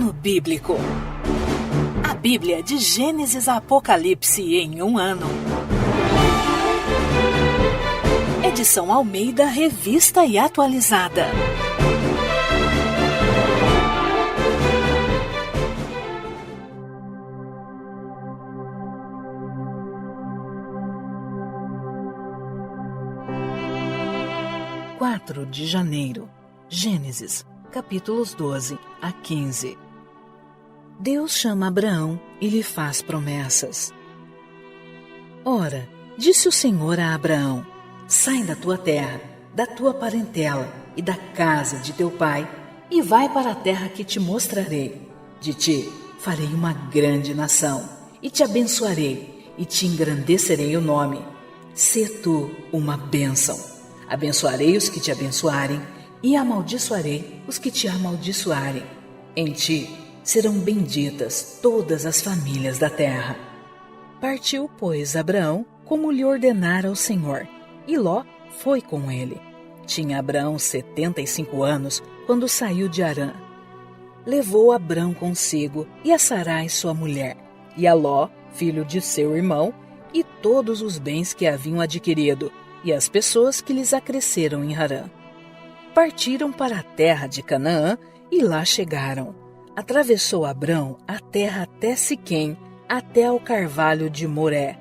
Ano Bíblico. A Bíblia de Gênesis a Apocalipse em um ano. Edição Almeida, revista e atualizada. De janeiro. Gênesis, capítulos 12 a 15. Deus chama Abraão e lhe faz promessas. Ora, disse o Senhor a Abraão: sai da tua terra, da tua parentela e da casa de teu pai, e vai para a terra que te mostrarei. De ti farei uma grande nação, e te abençoarei, e te engrandecerei o nome. Sê tu uma bênção. Abençoarei os que te abençoarem, e amaldiçoarei os que te amaldiçoarem. Em ti serão benditas todas as famílias da terra. Partiu, pois, Abraão, como lhe ordenara o Senhor, e Ló foi com ele. Tinha Abraão 75 anos quando saiu de Harã. Levou Abrão consigo, e a Sarai sua mulher, e a Ló, filho de seu irmão, e todos os bens que haviam adquirido, e as pessoas que lhes acresceram em Harã. Partiram para a terra de Canaã e lá chegaram. Atravessou Abrão a terra até Siquém, até ao carvalho de Moré.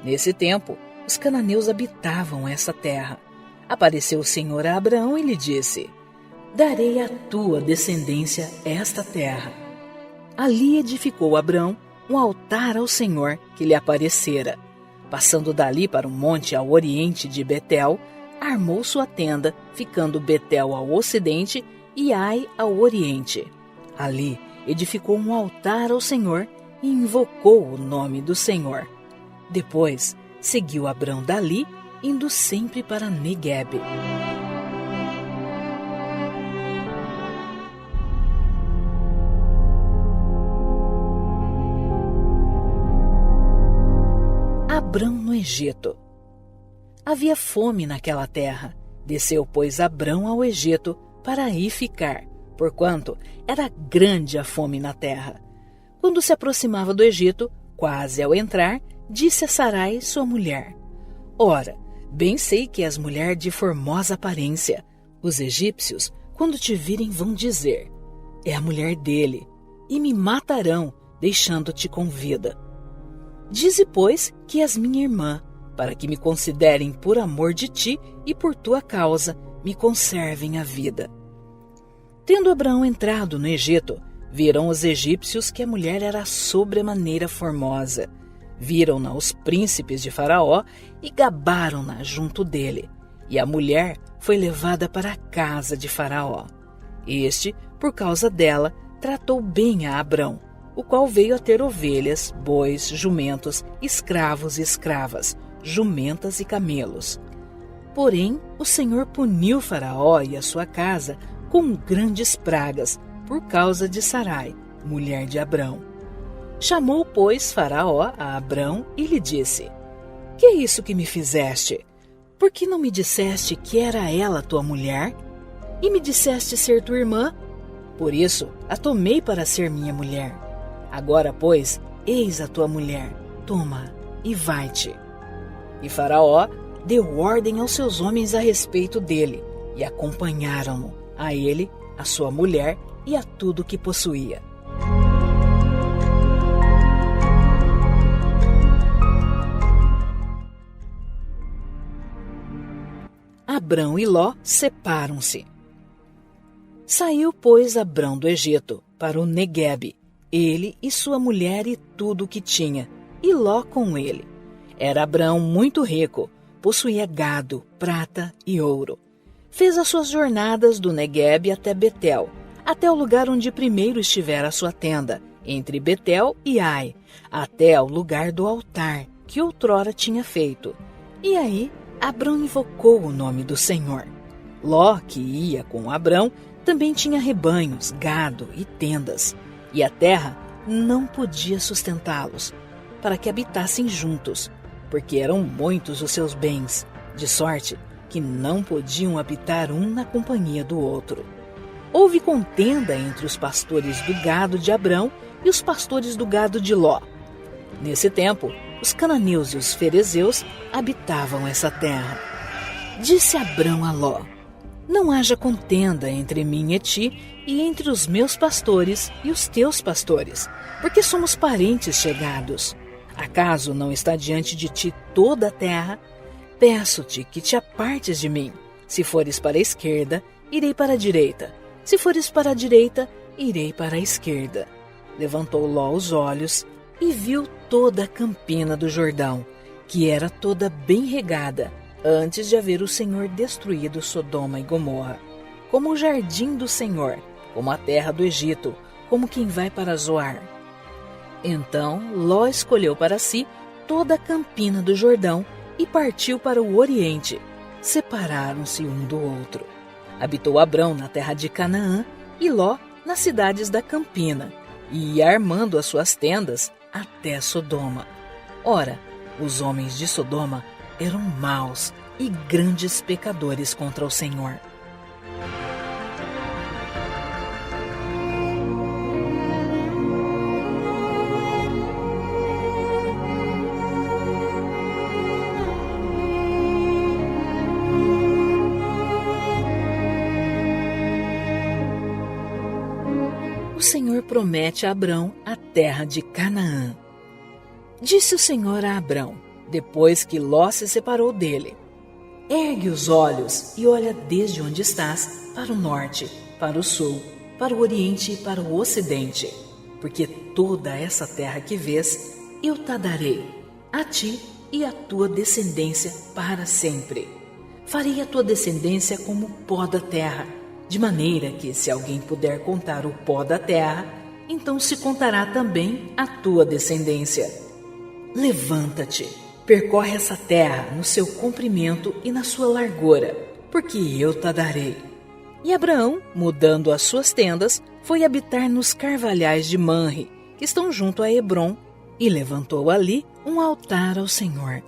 Nesse tempo, os cananeus habitavam essa terra. Apareceu o Senhor a Abraão e lhe disse: darei à tua descendência esta terra. Ali edificou Abrão um altar ao Senhor que lhe aparecera. Passando dali para um monte ao oriente de Betel, armou sua tenda, ficando Betel ao ocidente e Ai ao oriente. Ali edificou um altar ao Senhor e invocou o nome do Senhor. Depois seguiu Abrão dali, indo sempre para Neguebe. Abrão no Egito. Havia fome naquela terra. Desceu, pois, Abrão ao Egito para aí ficar, porquanto era grande a fome na terra. Quando se aproximava do Egito, quase ao entrar, disse a Sarai, sua mulher: ora, bem sei que és mulher de formosa aparência. Os egípcios, quando te virem, vão dizer: é a mulher dele, e me matarão, deixando-te com vida. Dize, pois, que és minha irmã, para que me considerem por amor de ti e por tua causa me conservem a vida. Tendo Abraão entrado no Egito, viram os egípcios que a mulher era sobremaneira formosa. Viram-na os príncipes de Faraó e gabaram-na junto dele. E a mulher foi levada para a casa de Faraó. Este, por causa dela, tratou bem a Abrão, o qual veio a ter ovelhas, bois, jumentos, escravos e escravas, jumentas e camelos. Porém, o Senhor puniu Faraó e a sua casa com grandes pragas, por causa de Sarai, mulher de Abrão. Chamou, pois, Faraó a Abrão e lhe disse: que é isso que me fizeste? Por que não me disseste que era ela tua mulher? E me disseste ser tua irmã? Por isso a tomei para ser minha mulher. Agora, pois, eis a tua mulher, toma e vai-te. E Faraó deu ordem aos seus homens a respeito dele, e acompanharam-no, a ele, a sua mulher e a tudo que possuía. Abrão e Ló separam-se. Saiu, pois, Abrão do Egito para o Neguebe, ele e sua mulher e tudo o que tinha, e Ló com ele. Era Abrão muito rico, possuía gado, prata e ouro. Fez as suas jornadas do Neguebe até Betel, até o lugar onde primeiro estivera a sua tenda, entre Betel e Ai, até ao lugar do altar que outrora tinha feito. E aí Abrão invocou o nome do Senhor. Ló, que ia com Abrão, também tinha rebanhos, gado e tendas. E a terra não podia sustentá-los, para que habitassem juntos, porque eram muitos os seus bens, de sorte que não podiam habitar um na companhia do outro. houve contenda entre os pastores do gado de Abrão e os pastores do gado de Ló. Nesse tempo, os cananeus e os ferezeus habitavam essa terra. Disse Abrão a Ló: não haja contenda entre mim e ti, e entre os meus pastores e os teus pastores, porque somos parentes chegados. Acaso não está diante de ti toda a terra? Peço-te que te apartes de mim. Se fores para a esquerda, irei para a direita. Se fores para a direita, irei para a esquerda. Levantou Ló os olhos e viu toda a campina do Jordão, que era toda bem regada, antes de haver o Senhor destruído Sodoma e Gomorra, como o jardim do Senhor, como a terra do Egito, como quem vai para Zoar. Então Ló escolheu para si toda a campina do Jordão e partiu para o oriente. Separaram-se um do outro. Habitou Abrão na terra de Canaã e Ló nas cidades da campina, e ia armando as suas tendas até Sodoma. Ora, os homens de Sodoma eram maus e grandes pecadores contra o Senhor. O Senhor promete a Abrão a terra de Canaã. Disse o Senhor a Abrão, depois que Ló se separou dele: ergue os olhos e olha desde onde estás para o norte, para o sul, para o oriente e para o ocidente, porque toda essa terra que vês eu te darei, a ti e à tua descendência para sempre. Farei a tua descendência como o pó da terra, de maneira que, se alguém puder contar o pó da terra, então se contará também a tua descendência. Levanta-te, percorre essa terra no seu comprimento e na sua largura, porque eu te darei. E Abraão, mudando as suas tendas, foi habitar nos carvalhais de Manre, que estão junto a Hebrom, e levantou ali um altar ao Senhor.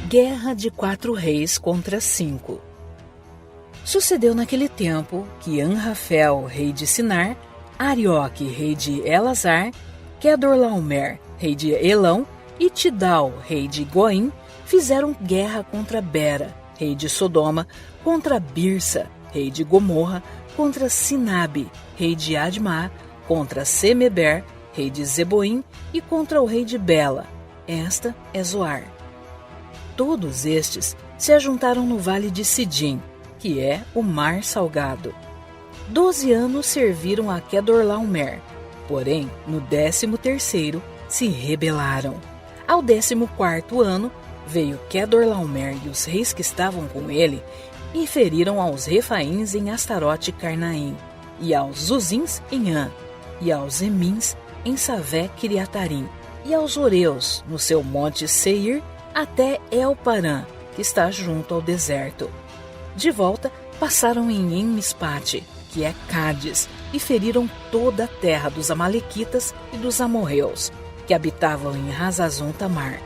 Guerra de 4 reis contra 5. Sucedeu naquele tempo que Anrafel, rei de Sinar, Arioque, rei de Elazar, Quedorlaomer, rei de Elão, e Tidal, rei de Goim, fizeram guerra contra Bera, rei de Sodoma, contra Birsa, rei de Gomorra, contra Sinabe, rei de Admá, contra Semeber, rei de Zeboim, e contra o rei de Bela. Esta é Zoar. Todos estes se ajuntaram no vale de Sidim, que é o mar salgado. 12 anos serviram a Quedorlaomer, porém, no 13º se rebelaram. Ao 14º ano, veio Quedorlaomer e os reis que estavam com ele, e feriram aos Refaíns em Astarote e Carnaim, e aos Zuzins em An, e aos Emins em Savé Kiriatarim, e aos Oreus no seu monte Seir, até El-Parã, que está junto ao deserto. De volta, passaram em En-Mispate, que é Cádiz, e feriram toda a terra dos Amalequitas e dos Amorreus, que habitavam em Hazazon Tamar.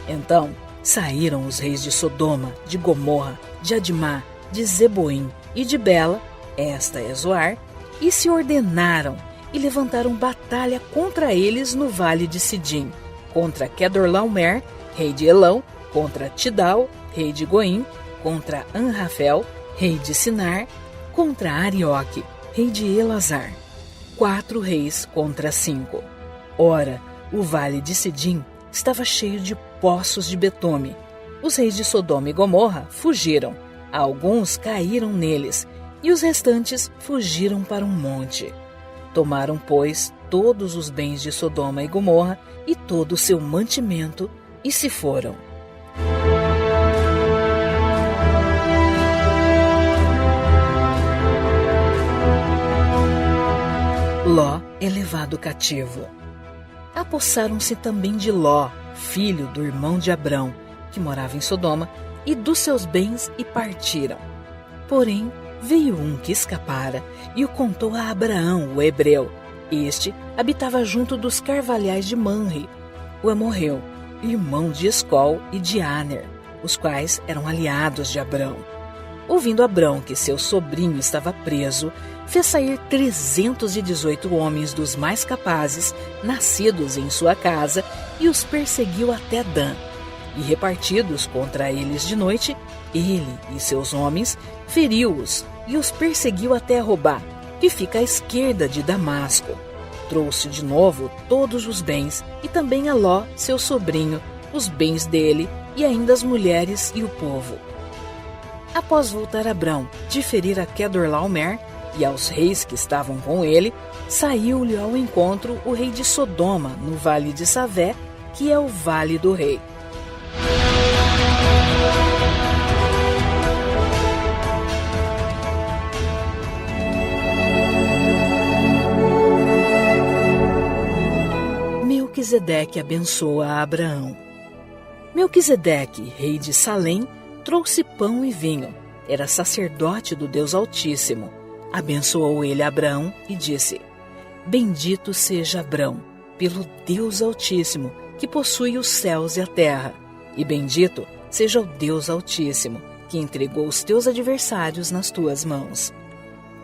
Então saíram os reis de Sodoma, de Gomorra, de Admá, de Zeboim e de Bela, esta é Zoar, e se ordenaram e levantaram batalha contra eles no vale de Sidim, contra Quedorlaomer, rei de Elão, contra Tidal, rei de Goim, contra Anrafel, rei de Sinar, contra Arioque, rei de Elazar. 4 reis contra 5. Ora, o vale de Sidim estava cheio de poços de betume. Os reis de Sodoma e Gomorra fugiram. Alguns caíram neles, e os restantes fugiram para um monte. Tomaram, pois, todos os bens de Sodoma e Gomorra e todo o seu mantimento, e se foram. Ló é levado cativo. Apossaram-se também de Ló, filho do irmão de Abrão, que morava em Sodoma, e dos seus bens, e partiram. Porém, veio um que escapara e o contou a Abraão, o hebreu. Este habitava junto dos carvalhais de Manre, o amorreu, irmão de Escol e de Aner, os quais eram aliados de Abrão. Ouvindo Abrão que seu sobrinho estava preso, fez sair 318 homens dos mais capazes, nascidos em sua casa, e os perseguiu até Dan. E repartidos contra eles de noite, ele e seus homens feriu-os e os perseguiu até Robá, que fica à esquerda de Damasco. Trouxe de novo todos os bens, e também a Ló, seu sobrinho, os bens dele, e ainda as mulheres e o povo. Após voltar Abrão de ferir a Quedorlaomer e aos reis que estavam com ele, saiu-lhe ao encontro o rei de Sodoma no vale de Savé, que é o vale do rei. Melquisedeque abençoa a Abraão. Melquisedeque, rei de Salém, trouxe pão e vinho. Era sacerdote do Deus Altíssimo. Abençoou ele Abraão e disse: Bendito seja Abrão, pelo Deus Altíssimo, que possui os céus e a terra. E bendito seja o Deus Altíssimo, que entregou os teus adversários nas tuas mãos.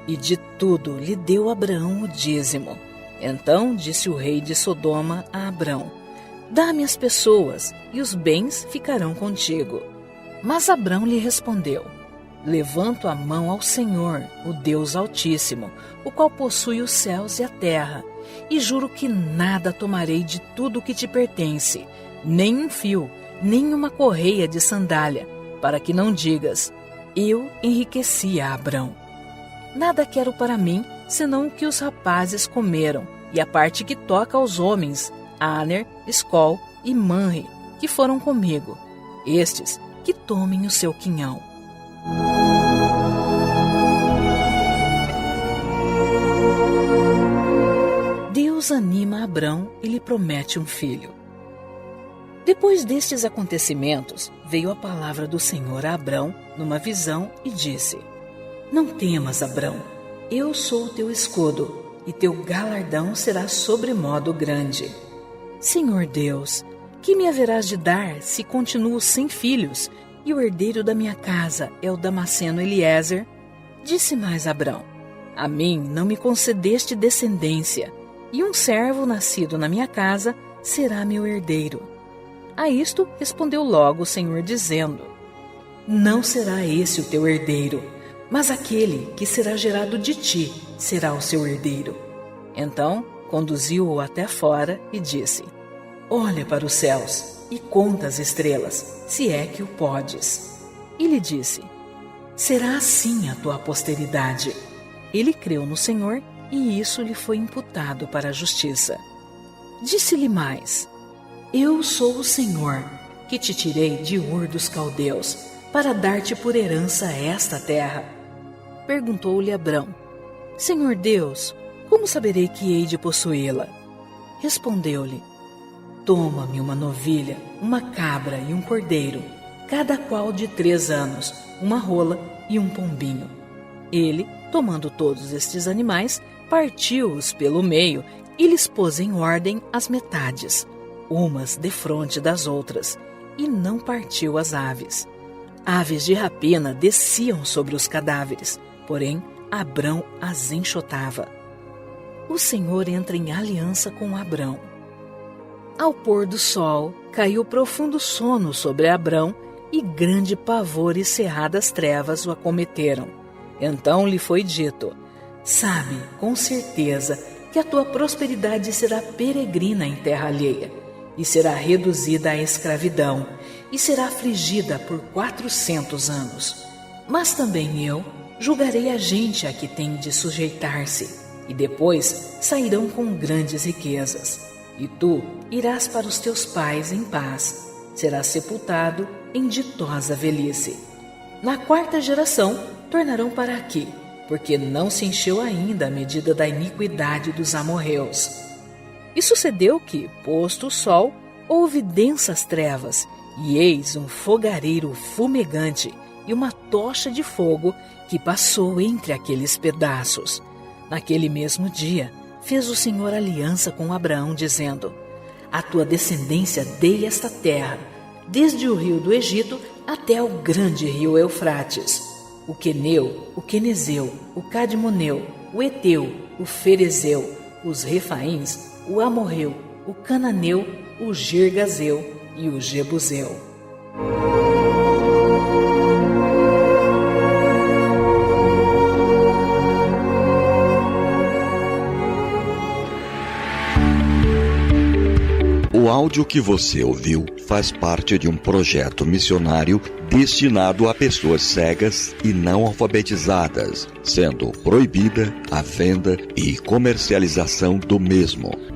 E de tudo lhe deu Abraão o dízimo. Então disse o rei de Sodoma a Abrão: Dá-me as pessoas, e os bens ficarão contigo. Mas Abrão lhe respondeu: Levanto a mão ao Senhor, o Deus Altíssimo, o qual possui os céus e a terra, e juro que nada tomarei de tudo o que te pertence, nem um fio, nem uma correia de sandália, para que não digas: Eu enriqueci a Abrão. Nada quero para mim, senão o que os rapazes comeram, e a parte que toca aos homens, Aner, Escol e Manre, que foram comigo. Estes que tomem o seu quinhão. Deus anima Abrão e lhe promete um filho. Depois destes acontecimentos, veio a palavra do Senhor a Abrão numa visão e disse: Não temas, Abrão, eu sou o teu escudo, e teu galardão será sobremodo grande. Senhor Deus, que me haverás de dar se continuo sem filhos, e o herdeiro da minha casa é o Damasceno Eliezer? Disse mais Abrão: A mim não me concedeste descendência, e um servo nascido na minha casa será meu herdeiro. A isto respondeu logo o Senhor, dizendo: Não será esse o teu herdeiro, mas aquele que será gerado de ti será o seu herdeiro. Então conduziu-o até fora e disse: Olha para os céus e conta as estrelas, se é que o podes. E lhe disse: Será assim a tua posteridade. Ele creu no Senhor, e isso lhe foi imputado para a justiça. Disse-lhe mais: Eu sou o Senhor, que te tirei de Ur dos Caldeus, para dar-te por herança esta terra. Perguntou-lhe Abrão: Senhor Deus, como saberei que hei de possuí-la? Respondeu-lhe: Toma-me uma novilha, uma cabra e um cordeiro, cada qual de 3 anos, uma rola e um pombinho. Ele, tomando todos estes animais, partiu-os pelo meio e lhes pôs em ordem as metades, umas defronte das outras, e não partiu as aves. Aves de rapina desciam sobre os cadáveres, porém Abrão as enxotava. O Senhor entra em aliança com Abrão. Ao pôr do sol, caiu profundo sono sobre Abrão, e grande pavor e cerradas trevas o acometeram. Então lhe foi dito: Sabe, com certeza, que a tua prosperidade será peregrina em terra alheia, e será reduzida à escravidão, e será afligida por 400 anos. Mas também eu julgarei a gente a que tem de sujeitar-se, e depois sairão com grandes riquezas. E tu irás para os teus pais em paz, serás sepultado em ditosa velhice. Na 4ª geração tornarão para aqui, porque não se encheu ainda a medida da iniquidade dos amorreus. E sucedeu que, posto o sol, houve densas trevas, e eis um fogareiro fumegante e uma tocha de fogo que passou entre aqueles pedaços. Naquele mesmo dia, fez o Senhor aliança com Abraão, dizendo: a tua descendência dei esta terra, desde o rio do Egito até o grande rio Eufrates, o Queneu, o Quenezeu, o Cadmoneu, o Eteu, o Ferezeu, os Refaíns, o Amorreu, o Cananeu, o Girgazeu e o Jebuseu. O áudio que você ouviu faz parte de um projeto missionário destinado a pessoas cegas e não alfabetizadas, sendo proibida a venda e comercialização do mesmo.